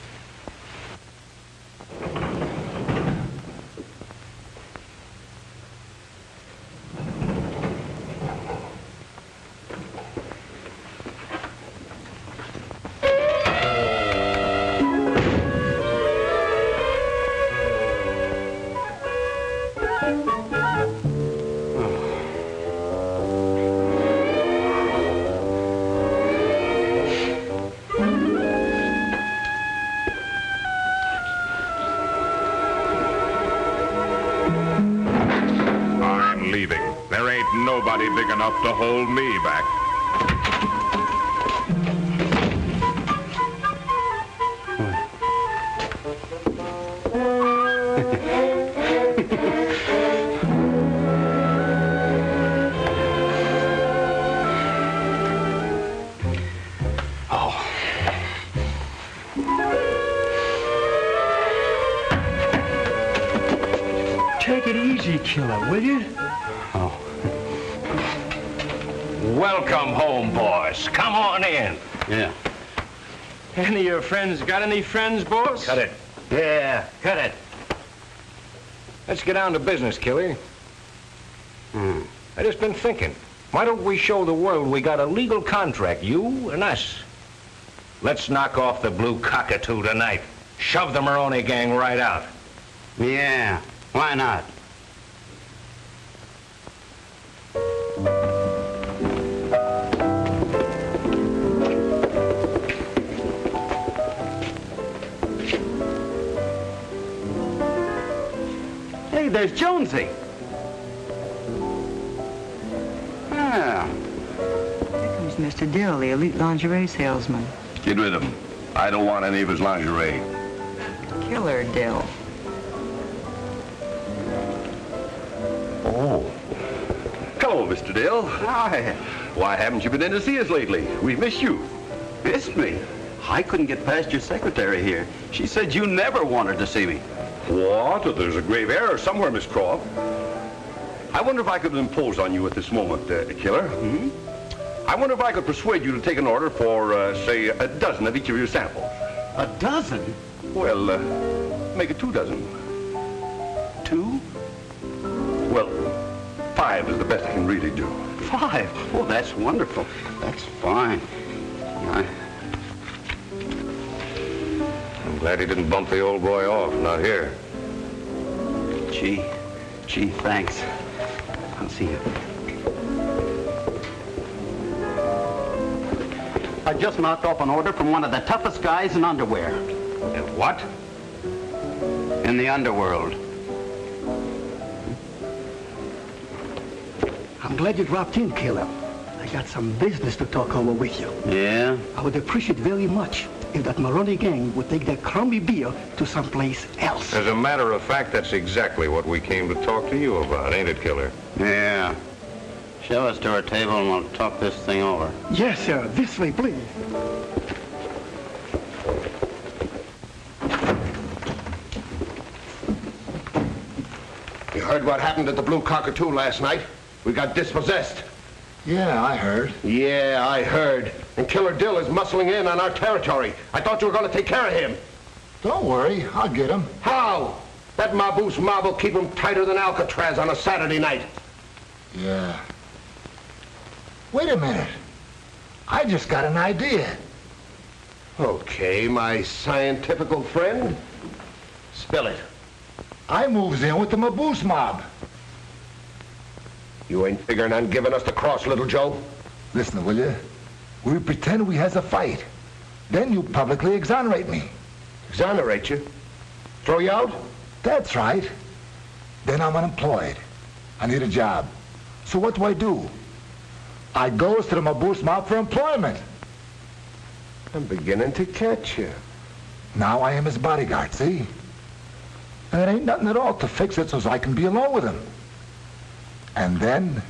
Nobody big enough to hold me back. Take it easy, killer, will you? Welcome home, boss. Come on in. Yeah. Any of your friends got any friends, boss? Cut it. Yeah, cut it. Let's get down to business, Killy. I just been thinking. Why don't we show the world we got a legal contract, you and us? Let's knock off the blue cockatoo tonight. Shove the Maroney gang right out. Yeah, why not? Hey, there's Jonesy. Ah. Here comes Mr. Dill, the elite lingerie salesman. Get rid of him. I don't want any of his lingerie. Killer Dill. Oh. Hello, Mr. Dill. Hi. Why haven't you been in to see us lately? We've missed you. Missed me? I couldn't get past your secretary here. She said you never wanted to see me. What? There's a grave error somewhere, Miss Croft. I wonder if I could impose on you at this moment, Killer. I wonder if I could persuade you to take an order for, say, a dozen of each of your samples. A dozen? Well, make it 2 dozen. 2? Well, 5 is the best I can really do. 5? Oh, that's wonderful. That's fine. I'm glad he didn't bump the old boy off. Not here. Gee, thanks. I'll see you. I just knocked off an order from one of the toughest guys in underwear. In what? In the underworld. I'm glad you dropped in, Killer. I got some business to talk over with you. Yeah? I would appreciate very much if that Maroney gang would take that crummy beer to someplace else. As a matter of fact, that's exactly what we came to talk to you about, ain't it, Killer? Yeah. Show us to our table and we'll talk this thing over. Yes, sir. This way, please. You heard what happened at the Blue Cockatoo last night? We got dispossessed. Yeah, I heard. Yeah, I heard. And Killer Dill is muscling in on our territory. I thought you were going to take care of him. Don't worry, I'll get him. How? That Maboose mob will keep him tighter than Alcatraz on a Saturday night. Yeah. Wait a minute. I just got an idea. Okay, my scientifical friend. Spill it. I moves in with the Maboose mob. You ain't figuring on giving us the cross, little Joe? Listen, will you? We pretend we has a fight. Then you publicly exonerate me. Exonerate you? Throw you out? That's right. Then I'm unemployed. I need a job. So what do? I goes to the Maboose mob for employment. I'm beginning to catch you. Now I am his bodyguard, see? And it ain't nothing at all to fix it so I can be alone with him. And then...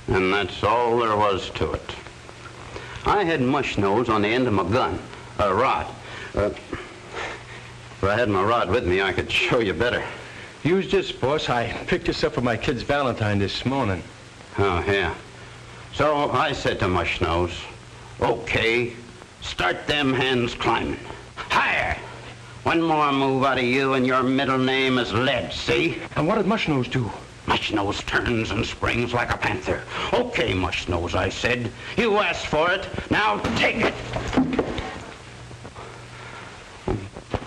And that's all there was to it. I had mush nose on the end of my gun, a rod. If I had my rod with me, I could show you better. Use this, boss. I picked this up for my kid's Valentine this morning. Oh, yeah. So I said to Mush Nose, okay, start them hands climbing. Higher! One more move out of you and your middle name is Lead, see? And what did Mush Nose do? Mush Nose turns and springs like a panther. Okay, Mush Nose, I said. You asked for it. Now take it.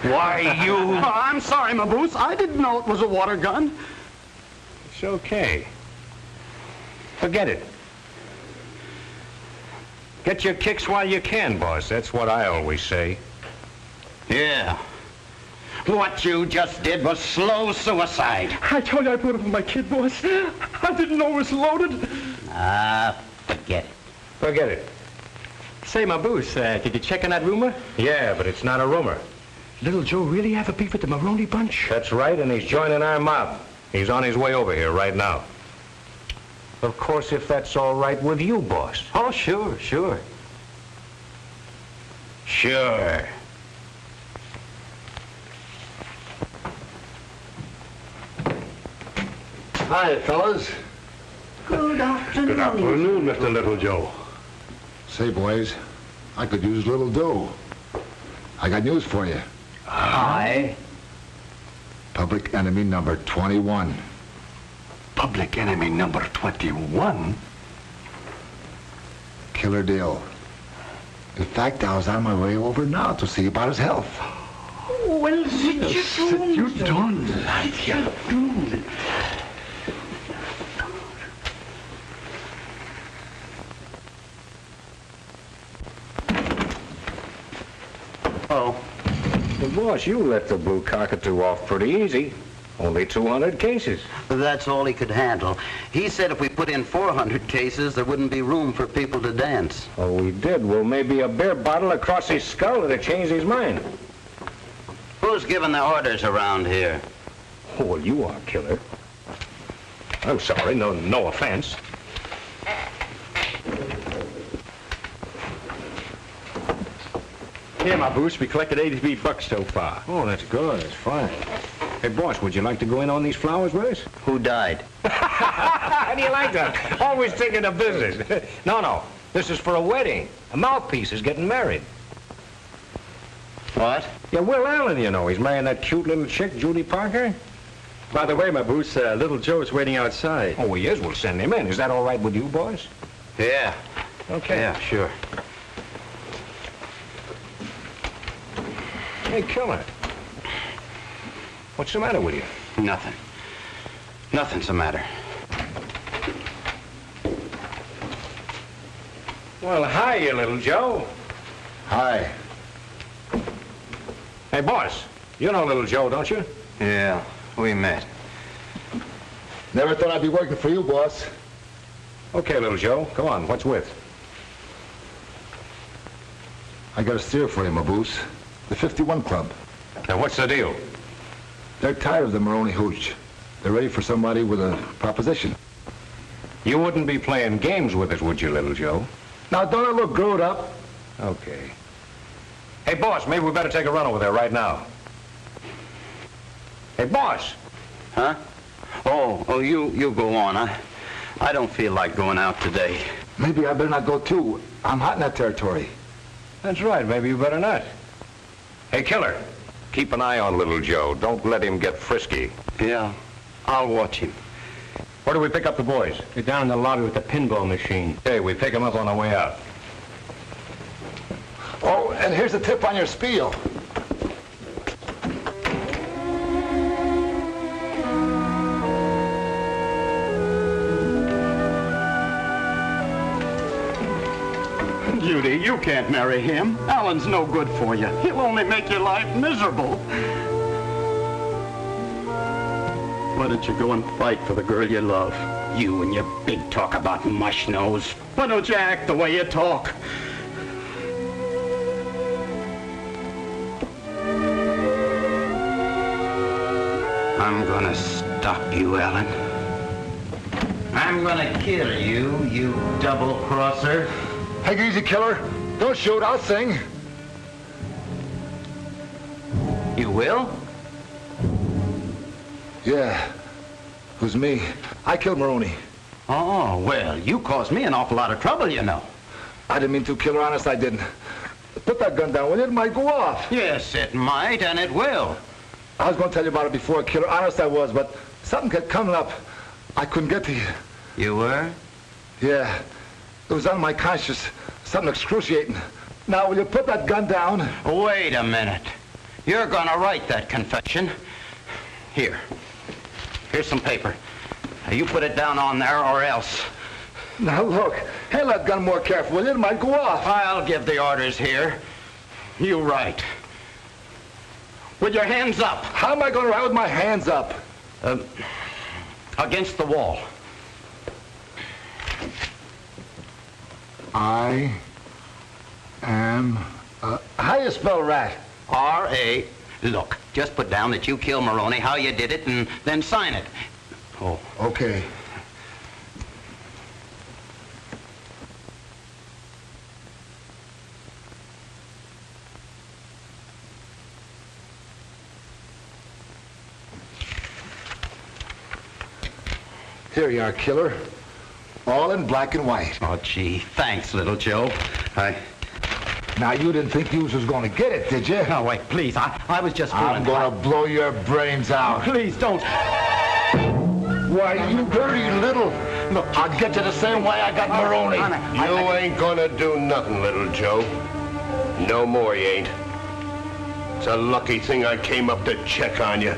Why, you... Oh, I'm sorry, Maboose. I didn't know it was a water gun. It's okay. Forget it. Get your kicks while you can, boss. That's what I always say. Yeah. What you just did was slow suicide. I told you I put it for my kid, boss. I didn't know it was loaded. Forget it. Forget it. Say, Maboose, did you check on that rumor? Yeah, but it's not a rumor. Little Joe really have a beef with the Maroney bunch? That's right, and he's joining our mob. He's on his way over here right now. Of course, if that's all right with you, boss. Oh, sure. Sure. Hi, fellas. Good afternoon. Good afternoon, Mr. Little Joe. Say, boys, I could use a little dough. I got news for you. Hi. Public enemy number 21. Public enemy number 21? Killer Dill. In fact, I was on my way over now to see about his health. Well, sit you down, lad. Oh. Well, boss, you let the Blue Cockatoo off pretty easy. Only 200 cases. That's all he could handle. He said if we put in 400 cases, there wouldn't be room for people to dance. Oh, we did. Well, maybe a beer bottle across his skull would have changed his mind. Who's giving the orders around here? Oh, well, you are, Killer. I'm sorry. No offense. Here, my Bruce, we collected 83 bucks so far. Oh, that's good. That's fine. Hey, boss, would you like to go in on these flowers with us? Who died? How do you like that? Always thinking of business. No. This is for a wedding. A mouthpiece is getting married. What? Yeah, Will Allen, you know. He's marrying that cute little chick, Judy Parker. By the way, my Bruce, little Joe's waiting outside. Oh, he is. We'll send him in. Is that all right with you, boys? Yeah. Okay. Yeah, sure. Hey, Killer. What's the matter with you? Nothing. Nothing's the matter. Well, hi, you little Joe. Hi. Hey, boss. You know little Joe, don't you? Yeah, we met. Never thought I'd be working for you, boss. Okay, little Joe. Come on. What's with? I got a steer for you, Maboose. The 51 Club. Now, what's the deal? They're tired of the Maroney hooch. They're ready for somebody with a proposition. You wouldn't be playing games with us, would you, little Joe? Now, don't I look growed up? Okay. Hey, boss, maybe we better take a run over there right now. Hey, boss. Huh? Oh, you go on. I don't feel like going out today. Maybe I better not go, too. I'm hot in that territory. That's right. Maybe you better not. Hey, Killer, keep an eye on little Joe. Don't let him get frisky. Yeah, I'll watch him. Where do we pick up the boys? They're down in the lobby with the pinball machine. Hey, we pick them up on the way out. Oh, and here's a tip on your spiel. Judy, you can't marry him. Alan's no good for you. He'll only make your life miserable. Why don't you go and fight for the girl you love? You and your big talk about mush nose. Why don't you act the way you talk? I'm gonna stop you, Alan. I'm gonna kill you, you double-crosser. Take it easy, Killer. Don't shoot, I'll sing. You will? Yeah. It was me. I killed Maroney. Oh, well, you caused me an awful lot of trouble, you know. I didn't mean to, Killer. Honest, I didn't. Put that gun down, will you? It might go off. Yes, it might, and it will. I was going to tell you about it before, Killer. Honest, I was, but something kept coming up. I couldn't get to you. You were? Yeah. It was on my conscience. Something excruciating. Now, will you put that gun down? Wait a minute. You're gonna write that confession. Here. Here's some paper. Now, you put it down on there or else. Now, look. Handle that gun more careful, will you? It might go off. I'll give the orders here. You write. With your hands up. How am I going to write with my hands up? Against the wall. I am... how do you spell rat? R-A. Look, just put down that you killed Maroney, how you did it, and then sign it. Oh. Okay. Here you are, Killer. All in black and white. Oh, gee, thanks, little Joe. Now, you didn't think you was going to get it, did you? No, wait, please. I was just fooling. I'm going to blow your brains out. Please, don't. Why, you dirty little... Look, I'll get you the same way I got Maroney. You ain't gonna do nothing, little Joe. No more, you ain't. It's a lucky thing I came up to check on you.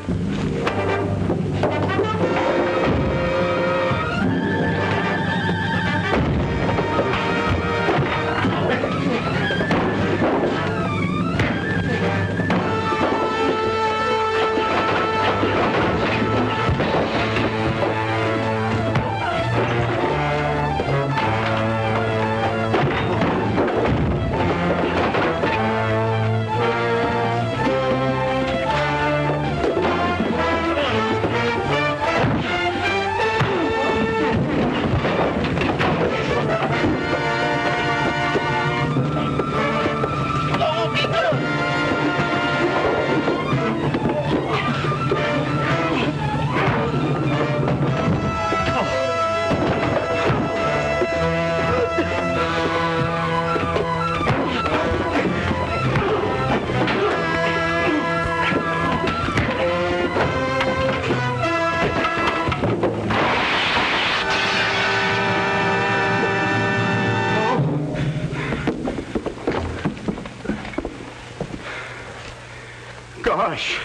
gosh.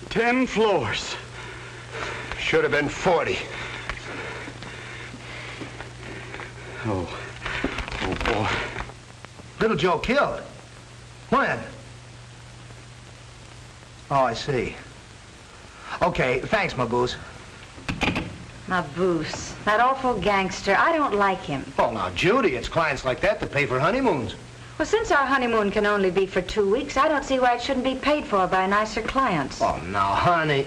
10 floors. Should have been 40. Oh, boy. Little Joe killed? When? Oh, I see. Okay, thanks, Maboose. Maboose, that awful gangster. I don't like him. Oh, now, Judy, it's clients like that that pay for honeymoons. Well, since our honeymoon can only be for 2 weeks, I don't see why it shouldn't be paid for by nicer clients. Oh, now, honey.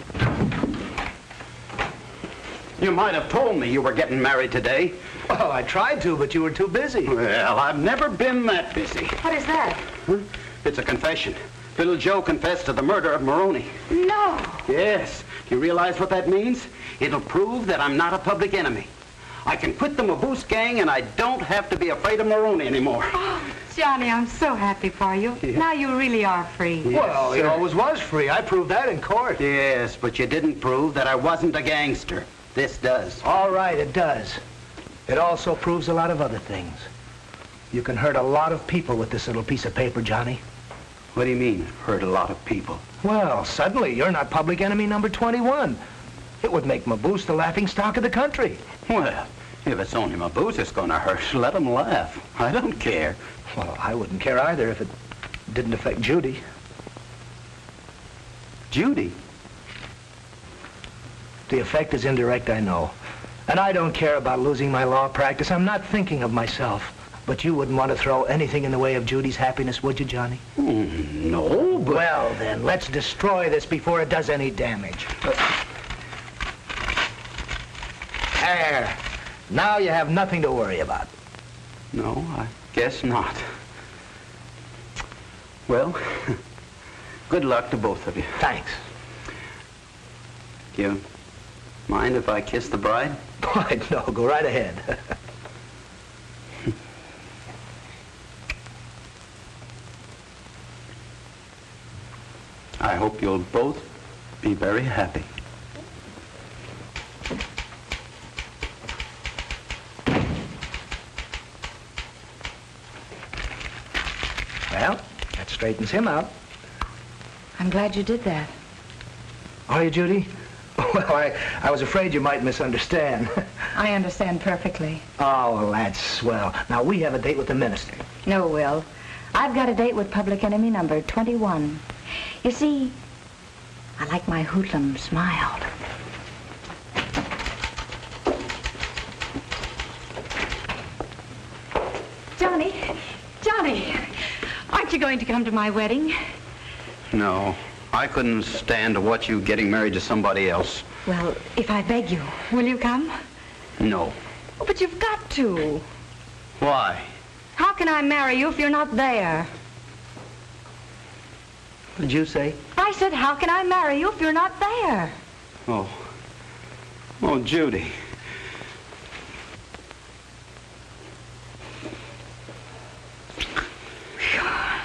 You might have told me you were getting married today. Well, I tried to, but you were too busy. Well, I've never been that busy. What is that? It's a confession. Little Joe confessed to the murder of Maroney. No. Yes. Do you realize what that means? It'll prove that I'm not a public enemy. I can quit the Maboose gang, and I don't have to be afraid of Maroney anymore. Oh, Johnny, I'm so happy for you. Yeah. Now you really are free. Yes, well, he sir. always was free. I proved that in court. Yes, but you didn't prove that I wasn't a gangster. This does. All right, it does. It also proves a lot of other things. You can hurt a lot of people with this little piece of paper, Johnny. What do you mean, hurt a lot of people? Well, suddenly you're not public enemy number 21. It would make Maboose the laughing stock of the country. Well, if it's only Maboose that's gonna hurt, let him laugh. I don't care. Well, I wouldn't care either if it didn't affect Judy. Judy? The effect is indirect, I know. And I don't care about losing my law practice. I'm not thinking of myself. But you wouldn't want to throw anything in the way of Judy's happiness, would you, Johnny? No, but... Well, then, let's destroy this before it does any damage. There. Now you have nothing to worry about. No, I guess not. Well, good luck to both of you. Thanks. Do you mind if I kiss the bride? Why, no, go right ahead. I hope you'll both be very happy. Well, that straightens him out. I'm glad you did that. Are you, Judy? Well, I was afraid you might misunderstand. I understand perfectly. Oh, well, that's swell. Now, we have a date with the minister. No, Will. I've got a date with public enemy number 21. You see, I like my hoodlum smiled. Johnny, aren't you going to come to my wedding? No, I couldn't stand to watch you getting married to somebody else. Well, if I beg you, will you come? No. Oh, but you've got to. Why? How can I marry you if you're not there? What did you say? I said, how can I marry you if you're not there? Oh. Oh, Judy.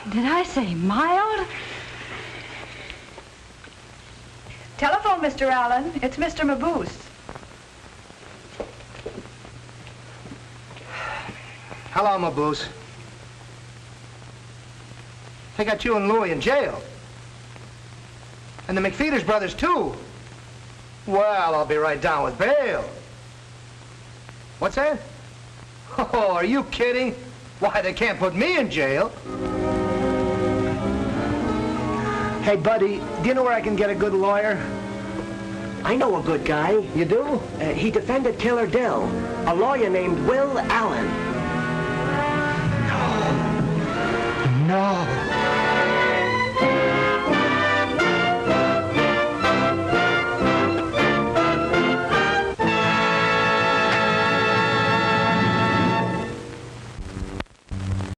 Did I say mild? Telephone, Mr. Allen. It's Mr. Maboose. Hello, Maboose. They got you and Louie in jail. And the McFeeters brothers, too. Well, I'll be right down with bail. What's that? Oh, are you kidding? Why, they can't put me in jail. Hey, buddy, do you know where I can get a good lawyer? I know a good guy. You do? He defended Killer Dill, a lawyer named Will Allen. No.